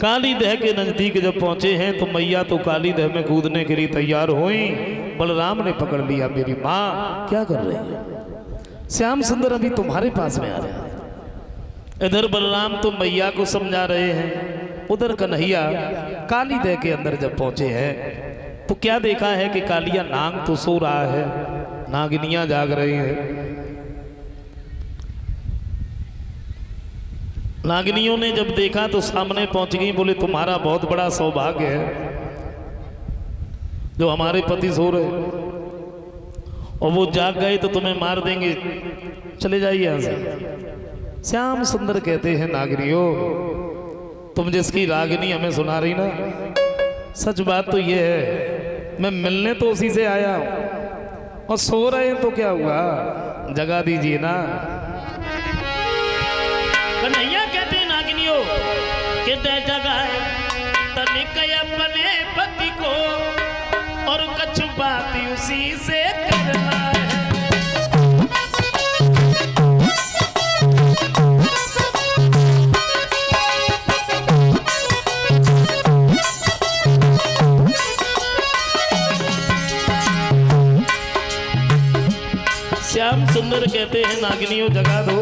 काली दह के नजदीक जब पहुंचे हैं तो मैया तो काली दह में कूदने के लिए तैयार हुई। बलराम ने पकड़ लिया, मेरी माँ क्या कर रही है? श्याम सुंदर अभी तुम्हारे पास में आ रहे हैं। इधर बलराम तो मैया को समझा रहे हैं, उधर कन्हैया काली दह के अंदर जब पहुंचे हैं तो क्या देखा है कि कालिया नाग तो सो रहा है, नागिनियां जाग रही हैं। नागिनियों ने जब देखा तो सामने पहुंच गई, बोले तुम्हारा बहुत बड़ा सौभाग्य है जो हमारे पति सो रहे, और वो जाग गए तो तुम्हें मार देंगे, चले जाइए यहां से। श्याम सुंदर कहते हैं नागिनियों, तुम जिसकी रागिनी हमें सुना रही ना, सच बात तो ये है मैं मिलने तो उसी से आया हूं, और सो रहे हैं तो क्या हुआ, जगा दीजिए ना। कन्हैया कहते हैं नागिनियों कि दे जगाए तनिक अपने पति को, और कुछ बात उसी से करना है। श्याम सुंदर कहते हैं नागिनियों जगा दो।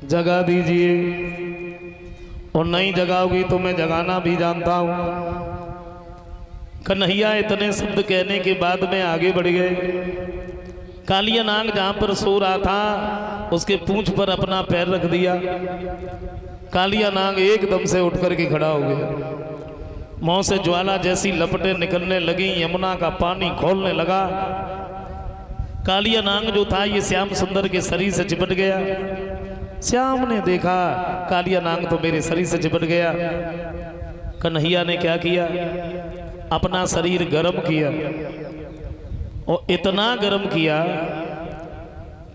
जगा दीजिए, और नहीं जगाओगी तो मैं जगाना भी जानता हूं। कन्हैया इतने शब्द कहने के बाद में आगे बढ़ गए। कालिया नाग जहां पर सो रहा था उसके पूंछ पर अपना पैर रख दिया। कालिया नाग एकदम से उठ करके खड़ा हो गया, मुंह से ज्वाला जैसी लपटें निकलने लगी, यमुना का पानी खोलने लगा। कालिया नाग जो था ये श्याम सुंदर के शरीर से चिपट गया। श्याम ने देखा कालिया नाग तो मेरे शरीर से चिपट गया। कन्हैया ने क्या किया, अपना शरीर गर्म किया, और इतना गर्म किया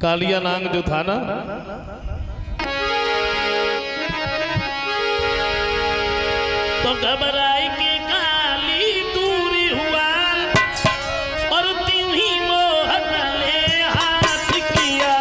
कालिया नाग जो था ना, तो घबराई के काली दूरी हुआ, और त्यों ही मोहन ले हाथ किया।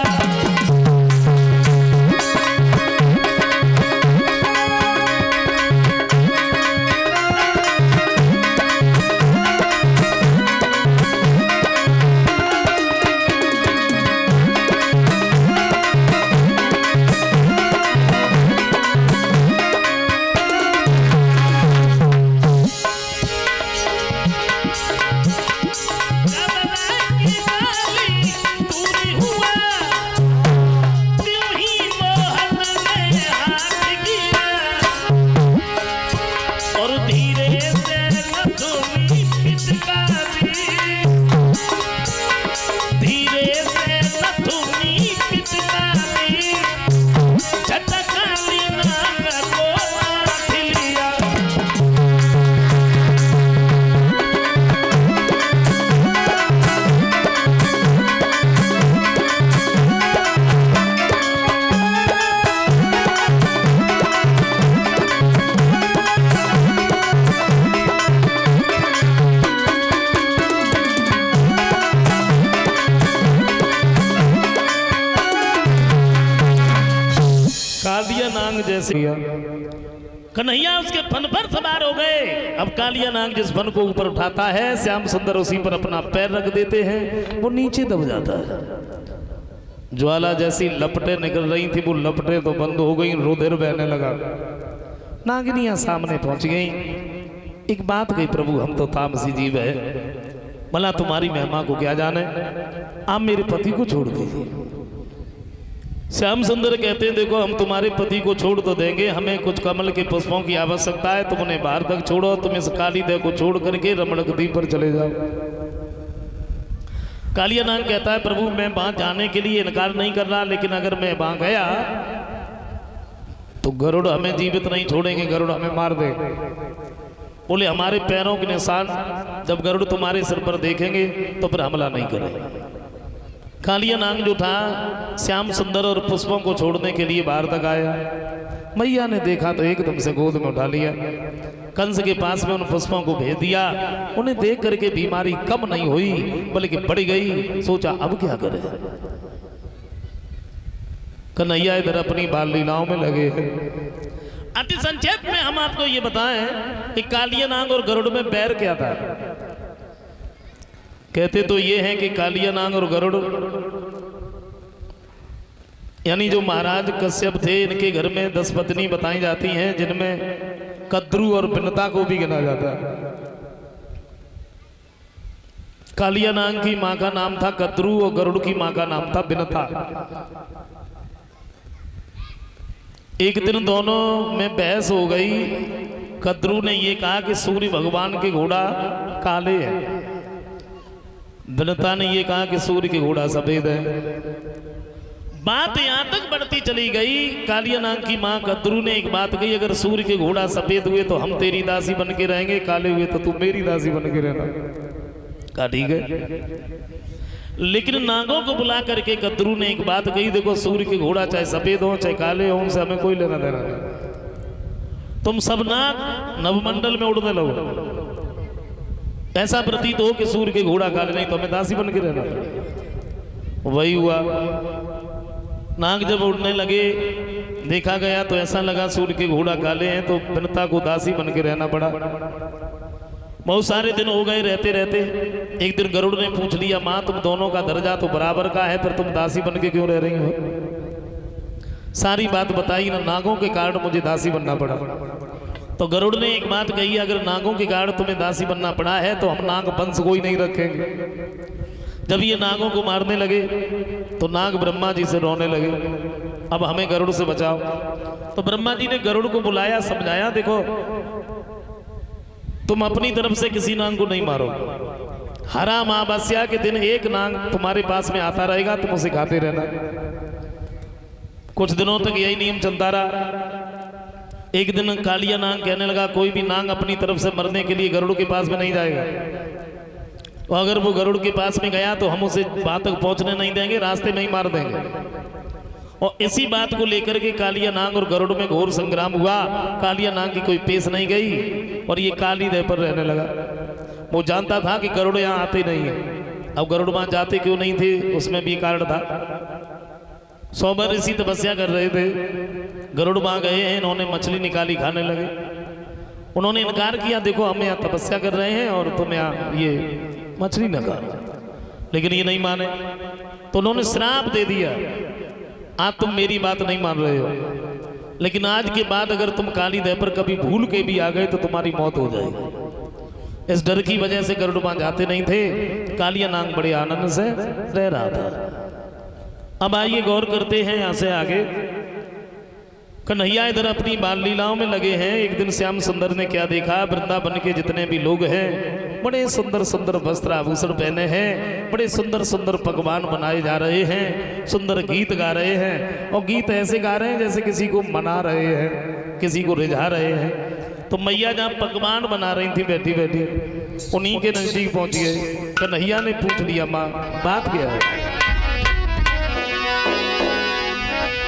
कन्हैया उसके फन पर सवार हो गए। अब कालिया नाग जिस फन को ऊपर उठाता है, श्याम सुंदर उसी पर अपना पैर रख देते हैं, वो नीचे दब जाता है। ज्वाला जैसी लपटें निकल रही थी, वो लपटें तो बंद हो गई, रुधिर बहने लगा। नागिनियां सामने पहुंच गई। एक बात कही, प्रभु हम तो तामसी जीव है, भला तुम्हारी महिमा को क्या जाने, आप मेरे पति को छोड़ दीजिए। श्याम सुंदर कहते हैं देखो हम तुम्हारे पति को छोड़ तो देंगे, हमें कुछ कमल के पुष्पों की आवश्यकता है, तुम उन्हें बाहर तक छोड़ो, तुम इस काली देह को छोड़ करके रमणक द्वीप पर चले जाओ। कालिया नाग कहता है प्रभु मैं वहां जाने के लिए इनकार नहीं कर रहा, लेकिन अगर मैं वहां गया तो गरुड़ हमें जीवित नहीं छोड़ेंगे, गरुड़ हमें मार दे। बोले हमारे पैरों के निशान जब गरुड़ तुम्हारे सिर पर देखेंगे तो फिर हमला नहीं करेंगे। कालिया नाग जो था श्याम सुंदर और पुष्पों को छोड़ने के लिए बाहर तक आया। मैया ने देखा तो एकदम से गोद में उठा लिया, कंस के पास में उन पुष्पों को भेज दिया। उन्हें देख करके बीमारी कम नहीं हुई बल्कि बढ़ गई। सोचा अब क्या करे। कन्हैया इधर अपनी बाल लीलाओं में लगे हैं। अति संक्षेप में हम आपको ये बताएं कि कालिया नाग और गरुड़ में बैर क्या था। कहते तो ये हैं कि कालिया नाग और गरुड़ यानी जो महाराज कश्यप थे, इनके घर में 10 पत्नी बताई जाती हैं, जिनमें कद्रू और बिनता को भी गिना जाता है। कालिया नाग की मां का नाम था कद्रू और गरुड़ की मां का नाम था बिनता। एक दिन दोनों में बहस हो गई। कद्रू ने ये कहा कि सूर्य भगवान के घोड़ा काले हैं, बिनता ने ये कहा कि सूर्य के घोड़ा सफेद है। बात यहां तक बढ़ती चली गई। कालिया नाग की मां कद्रू ने एक बात कही, अगर सूर्य के घोड़ा सफेद हुए तो हम तेरी दासी बन के रहेंगे, काले हुए तो तू मेरी दासी बन के रहना। कहा ठीक है। लेकिन नागों को बुला करके कद्रू ने एक बात कही, देखो सूर्य के घोड़ा चाहे सफेद हो चाहे काले हो, उनसे हमें कोई लेना देना नहीं। तुम सब नाग नवमंडल में उड़ने लगो, ऐसा प्रतीत हो कि सूर्य के घोड़ा काले, नहीं तो हमें दासी बन के रहना। वही हुआ। नाग जब उड़ने लगे देखा गया तो ऐसा लगा सूर्य के घोड़ा काले हैं, तो बिनता को दासी बन के रहना पड़ा। बहुत सारे दिन हो गए रहते रहते। एक दिन गरुड़ ने पूछ लिया, माँ तुम दोनों का दर्जा तो बराबर का है, फिर तुम दासी बन के क्यों रह रही हो। सारी बात बताई ना, नागों के कारण मुझे दासी बनना पड़ा। तो गरुड़ ने एक बात कही, अगर नागों के कारण तुम्हें दासी बनना पड़ा है तो हम नाग वंश कोई नहीं रखेंगे। जब ये नागों को मारने लगे तो नाग ब्रह्मा जी से रोने लगे, अब हमें गरुड़ से बचाओ। तो ब्रह्मा जी ने गरुड़ को बुलाया, समझाया, देखो तुम अपनी तरफ से किसी नाग को नहीं मारो। हरा अमावस्या के दिन एक नाग तुम्हारे पास में आता रहेगा, तुम उसे खाते रहना। कुछ दिनों तक यही नियम चलता रहा। एक दिन कालिया नाग कहने लगा, कोई भी नाग अपनी तरफ से मरने के लिए गरुड़ के पास में नहीं जाएगा, और अगर वो गरुड़ के पास में गया तो हम उसे वहां तक पहुंचने नहीं देंगे, रास्ते में ही मार देंगे। और इसी बात को लेकर के कालिया नाग और गरुड़ में घोर संग्राम हुआ। कालिया नाग की कोई पेश नहीं गई और ये काली देह पर रहने लगा। वो जानता था कि गरुड़ यहाँ आते नहीं है। अब गरुड़ वहां जाते क्यों नहीं थे, उसमें भी कारण था। 100 बार इसी तपस्या कर रहे थे, गरुड़ वहां गए हैं, इन्होंने मछली निकाली, खाने लगे। उन्होंने इनकार किया, देखो हम यहाँ तपस्या कर रहे हैं और तुम यहाँ ये मछली न खा। लेकिन ये नहीं माने, तो उन्होंने श्राप दे दिया, आज तुम मेरी बात नहीं मान रहे हो, लेकिन आज के बाद अगर तुम काली देह पर कभी भूल के भी आ गए तो तुम्हारी मौत हो जाएगी। इस डर की वजह से गरुड़ वहां जाते नहीं थे। कालिया नाग बड़े आनंद से रह रहा था। अब आइए गौर करते हैं यहां से आगे। कन्हैया इधर अपनी बाल लीलाओं में लगे हैं। एक दिन श्याम सुंदर ने क्या देखा, वृंदावन के जितने भी लोग हैं बड़े सुंदर सुंदर वस्त्र आभूषण पहने हैं, बड़े सुंदर सुंदर पकवान बनाए जा रहे हैं, सुंदर गीत गा रहे हैं, और गीत ऐसे गा रहे हैं जैसे किसी को मना रहे हैं, किसी को रिझा रहे हैं। तो मैया जहाँ पकवान बना रही थी बैठी बैठी, उन्हीं के नजदीक पहुंच गए। कन्हैया ने पूछ लिया, माँ बात क्या है।